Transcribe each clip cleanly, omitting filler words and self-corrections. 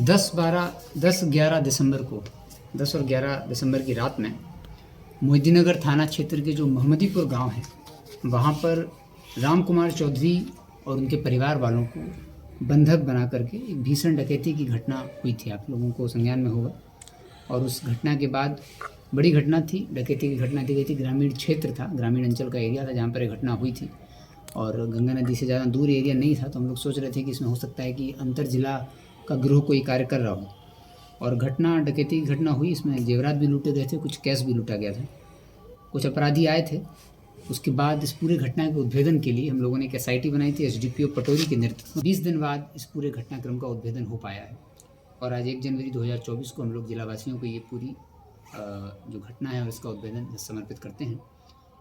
10 और 11 दिसंबर की रात में मोहिद्दीनगर थाना क्षेत्र के जो मोहम्मदीपुर गांव है, वहां पर राम कुमार चौधरी और उनके परिवार वालों को बंधक बना करके एक भीषण डकैती की घटना हुई थी। आप लोगों को संज्ञान में होगा। और उस घटना के बाद बड़ी घटना थी, डकैती की घटना दी गई थी। ग्रामीण क्षेत्र था, ग्रामीण अंचल का एरिया था जहाँ पर ये घटना हुई थी, और गंगा नदी से ज़्यादा दूर एरिया नहीं था। तो हम लोग सोच रहे थे कि इसमें हो सकता है कि अंतर जिला का गिरोह कोई कार्य कर रहा हो। और घटना डकैती की घटना हुई, इसमें जेवरात भी लूटे गए थे, कुछ कैश भी लूटा गया था, कुछ अपराधी आए थे। उसके बाद इस पूरे घटना के उद्भेदन के लिए हम लोगों ने एक SIT बनाई थी SDPO पटोरी के नेतृत्व में। 20 दिन बाद इस पूरे घटनाक्रम का उद्भेदन हो पाया है, और आज 1 जनवरी 2024 को हम लोग जिलावासियों को ये पूरी जो घटना है उसका उद्भेदन समर्पित करते हैं।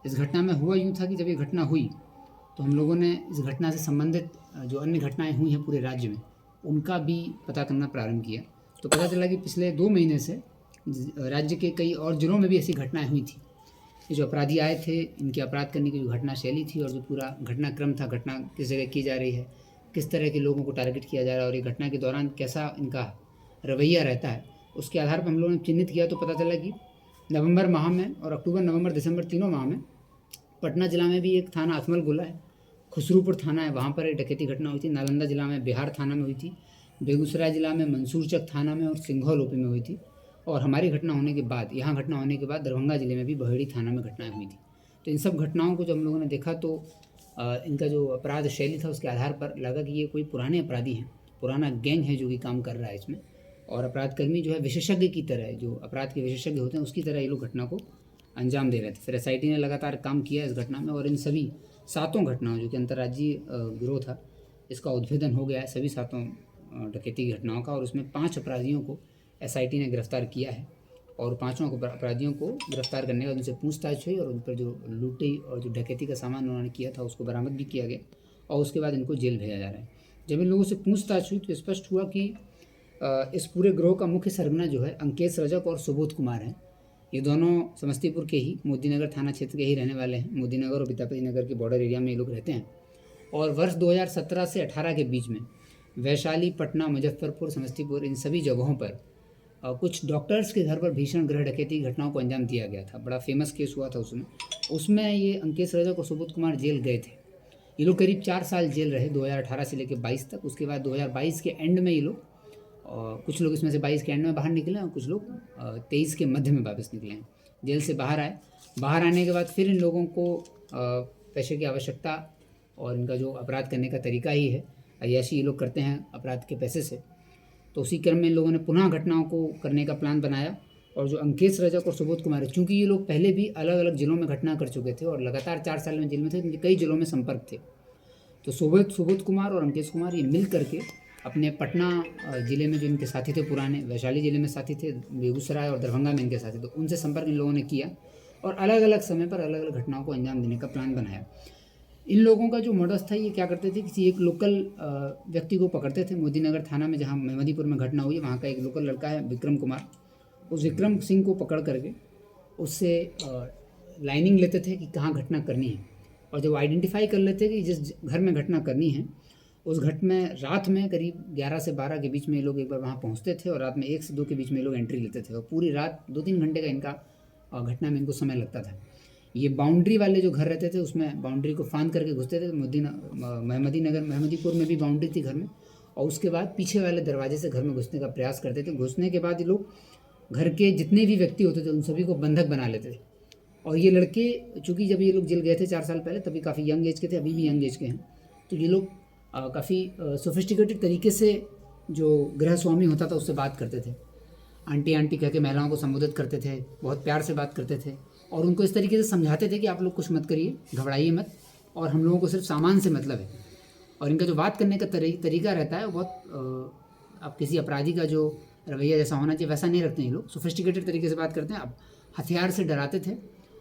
इस घटना में हुआ यूँ था कि जब ये घटना हुई तो हम लोगों ने इस घटना से संबंधित जो अन्य घटनाएं हुई हैं पूरे राज्य में, उनका भी पता करना प्रारंभ किया। तो पता चला कि पिछले 2 महीने से राज्य के कई और जिलों में भी ऐसी घटनाएं हुई थी। ये जो अपराधी आए थे, इनके अपराध करने की जो घटना शैली थी और जो पूरा घटनाक्रम था, घटना किस जगह की जा रही है, किस तरह के लोगों को टारगेट किया जा रहा है और ये घटना के दौरान कैसा इनका रवैया रहता है, उसके आधार पर हम लोगों ने चिन्हित किया। तो पता चला कि नवंबर माह में और अक्टूबर, नवंबर, दिसंबर तीनों माह में पटना जिला में भी एक थाना अथमल गोला है, खुसरूपुर थाना है, वहाँ पर एक डकैती घटना हुई थी। नालंदा जिला में बिहार थाना में हुई थी, बेगूसराय जिला में मंसूरचक थाना में और सिंघौल ओपी में हुई थी। और हमारी घटना होने के बाद, यहाँ घटना होने के बाद दरभंगा जिले में भी बहेड़ी थाना में घटनाएं हुई थी। तो इन सब घटनाओं को जब हम लोगों ने देखा तो इनका जो अपराध शैली था उसके आधार पर लगा कि ये कोई पुराने अपराधी हैं, पुराना गैंग है जो कि काम कर रहा है इसमें। और अपराधकर्मी जो है विशेषज्ञ की तरह, जो अपराध के विशेषज्ञ होते हैं उसकी तरह ये लोग घटना को अंजाम दे रहे थे। फिर SIT ने लगातार काम किया इस घटना में, और इन सभी 7 घटनाओं जो कि अंतर्राज्यीय गिरोह था, इसका उद्भेदन हो गया है सभी 7 डकैती की घटनाओं का। और उसमें 5 अपराधियों को SIT ने गिरफ्तार किया है, और 5 अपराधियों को गिरफ्तार करने के बाद उनसे पूछताछ हुई और उन पर जो लूटी और जो डकैती का सामान उन्होंने किया था उसको बरामद भी किया गया, और उसके बाद इनको जेल भेजा जा रहा है। जब इन लोगों से पूछताछ हुई तो स्पष्ट हुआ कि इस पूरे गिरोह का मुख्य सरगना जो है अंकेश रजक और सुबोध कुमार हैं। ये दोनों समस्तीपुर के ही मोदीनगर थाना क्षेत्र के ही रहने वाले हैं। मोदीनगर और विद्यापति नगर के बॉर्डर एरिया में ये लोग रहते हैं। और वर्ष 2017 से 18 के बीच में वैशाली, पटना, मुजफ्फरपुर, समस्तीपुर, इन सभी जगहों पर कुछ डॉक्टर्स के घर पर भीषण गृह डकैती की घटनाओं को अंजाम दिया गया था। बड़ा फेमस केस हुआ था उसमें ये अंकेश रजक और सुबोध कुमार जेल गए थे। ये लोग करीब 4 साल जेल रहे, 2018 से लेकर 22 तक। उसके बाद 2022 के एंड में ये लोग, कुछ लोग इसमें से 22 के एंड में बाहर निकले और कुछ लोग 23 के मध्य में वापस निकले हैं, जेल से बाहर आए। बाहर आने के बाद फिर इन लोगों को पैसे की आवश्यकता, और इनका जो अपराध करने का तरीका ही है, अय्याशी ये लोग करते हैं अपराध के पैसे से। तो उसी क्रम में इन लोगों ने पुनः घटनाओं को करने का प्लान बनाया। और जो अंकेश रजक और सुबोध कुमार है, चूँकि ये लोग पहले भी अलग अलग जिलों में घटना कर चुके थे और लगातार 4 साल में जेल में थे, इनके कई जिलों में संपर्क थे। तो सुबोध कुमार और अंकेश कुमार ये मिल करके अपने पटना ज़िले में जो इनके साथी थे पुराने, वैशाली ज़िले में साथी थे, बेगूसराय और दरभंगा में इनके साथी थे, उनसे संपर्क इन लोगों ने किया और अलग अलग समय पर अलग अलग घटनाओं को अंजाम देने का प्लान बनाया। इन लोगों का जो मॉडस था, ये क्या करते थे, किसी एक लोकल व्यक्ति को पकड़ते थे। मोदीनगर थाना में जहाँ मेहमदीपुर में घटना हुई, वहाँ का एक लोकल लड़का है विक्रम कुमार। उस विक्रम सिंह को पकड़ करके उससे लाइनिंग लेते थे कि कहाँ घटना करनी है। और जब आइडेंटिफाई कर लेते कि जिस घर में घटना करनी है, उस घट में रात में करीब 11 से 12 के बीच में ये लोग एक बार वहाँ पहुँचते थे, और रात में 1 से 2 के बीच में ये लोग एंट्री लेते थे। और पूरी रात 2-3 घंटे का इनका घटना में इनको समय लगता था। ये बाउंड्री वाले जो घर रहते थे उसमें बाउंड्री को फांद करके घुसते थे। मेहमदीपुर में भी बाउंड्री थी घर में, और उसके बाद पीछे वाले दरवाजे से घर में घुसने का प्रयास करते थे। घुसने के बाद ये लोग घर के जितने भी व्यक्ति होते थे उन सभी को बंधक बना लेते थे। और ये लड़के, चूँकि जब ये लोग जेल गए थे 4 साल पहले, तभी काफ़ी यंग एज के थे, अभी भी यंग एज के हैं। तो ये लोग काफ़ी सोफिस्टिकेटेड तरीके से जो गृह स्वामी होता था उससे बात करते थे। आंटी आंटी कह के महिलाओं को संबोधित करते थे, बहुत प्यार से बात करते थे, और उनको इस तरीके से समझाते थे कि आप लोग कुछ मत करिए, घबराइए मत, और हम लोगों को सिर्फ सामान से मतलब है। और इनका जो बात करने का तरीका रहता है वो बहुत, अब किसी अपराधी का जो रवैया जैसा होना चाहिए वैसा नहीं रखते हैं। ये लोग सोफिस्टिकेटेड तरीके से बात करते हैं। अब हथियार से डराते थे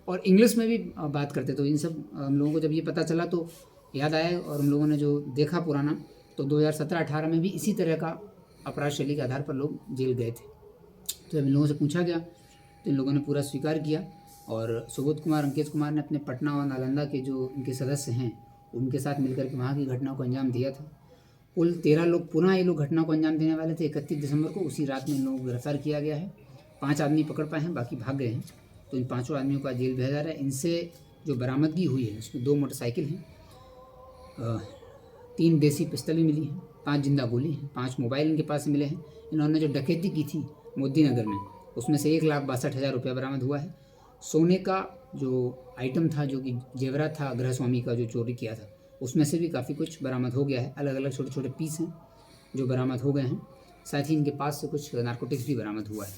और इंग्लिश में भी बात करते। तो इन सब हम लोगों को जब ये पता चला तो याद आया, और हम लोगों ने जो देखा पुराना, तो 2017-18 में भी इसी तरह का अपराध शैली के आधार पर लोग जेल गए थे। तो जब इन लोगों से पूछा गया तो इन लोगों ने पूरा स्वीकार किया, और सुबोध कुमार, अंकेश कुमार ने अपने पटना और नालंदा के जो इनके सदस्य हैं उनके साथ मिलकर के वहाँ की घटनाओं को अंजाम दिया था। कुल 13 लोग पुनः ये लोग घटना को अंजाम देने वाले थे। 31 दिसंबर को उसी रात में इन लोगों को गिरफ्तार किया गया है। 5 आदमी पकड़ पाए हैं, बाकी भाग गए हैं। तो इन 5 आदमियों को आज जेल भेजा जा रहा है। इनसे जो बरामदगी हुई है उसमें 2 मोटरसाइकिल हैं, 3 देसी पिस्तल भी मिली हैं, 5 जिंदा गोली हैं, 5 मोबाइल इनके पास मिले हैं। इन्होंने जो डकैती की थी मोदी नगर में, उसमें से 1,62,000 रुपया बरामद हुआ है। सोने का जो आइटम था, जो कि जेवरा था गृह स्वामी का जो चोरी किया था, उसमें से भी काफ़ी कुछ बरामद हो गया है। अलग अलग छोटे छोटे पीस हैं जो बरामद हो गए हैं। साथ ही इनके पास से कुछ नारकोटिक्स भी बरामद हुआ है।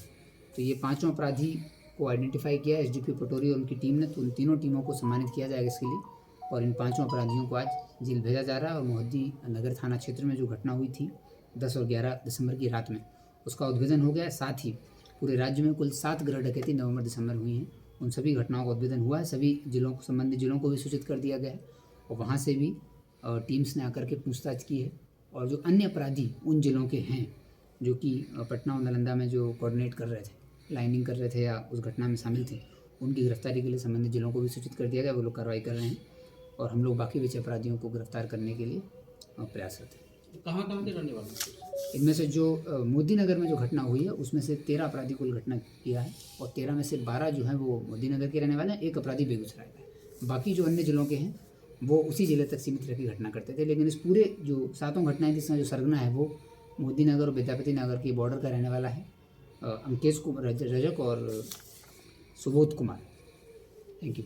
तो ये 5 अपराधी को आइडेंटिफाई किया एसडीपी पटोरी और उनकी टीम ने। तो उन तीनों टीमों को सम्मानित किया जाएगा इसके लिए, और इन 5 अपराधियों को आज जेल भेजा जा रहा है। और मोदी नगर थाना क्षेत्र में जो घटना हुई थी 10 और 11 दिसंबर की रात में, उसका उद्भेदन हो गया है। साथ ही पूरे राज्य में कुल 7 गृह डकैती नवंबर दिसंबर हुई हैं, उन सभी घटनाओं का उद्भेदन हुआ है। सभी जिलों को, संबंधित जिलों को भी सूचित कर दिया गया है, और वहाँ से भी टीम्स ने आकर के पूछताछ की है। और जो अन्य अपराधी उन जिलों के हैं जो कि पटना और नालंदा में जो कोऑर्डिनेट कर रहे थे, लाइनिंग कर रहे थे या उस घटना में शामिल थे, उनकी गिरफ्तारी के लिए संबंधित जिलों को भी सूचित कर दिया गया। वो लोग कार्रवाई कर रहे हैं और हम लोग बाकी बचे अपराधियों को गिरफ्तार करने के लिए प्रयासरत हैं। कहाँ के रहने वाले हैं? इनमें से जो मोदी नगर में जो घटना हुई है उसमें से 13 अपराधी कुल घटना किया है, और 13 में से 12 जो हैं वो मोदी नगर के रहने वाले हैं, 1 अपराधी बेगूसराय का है। बाकी जो अन्य जिलों के हैं वो उसी जिले तक सीमित रह की घटना करते थे। लेकिन इस पूरे जो 7 घटनाएं थी, इसमें जो सरगना है वो मोदी नगर और विद्यापति नगर की बॉर्डर का रहने वाला है, अंकेश कुमार रजक और सुबोध कुमार। Thank you.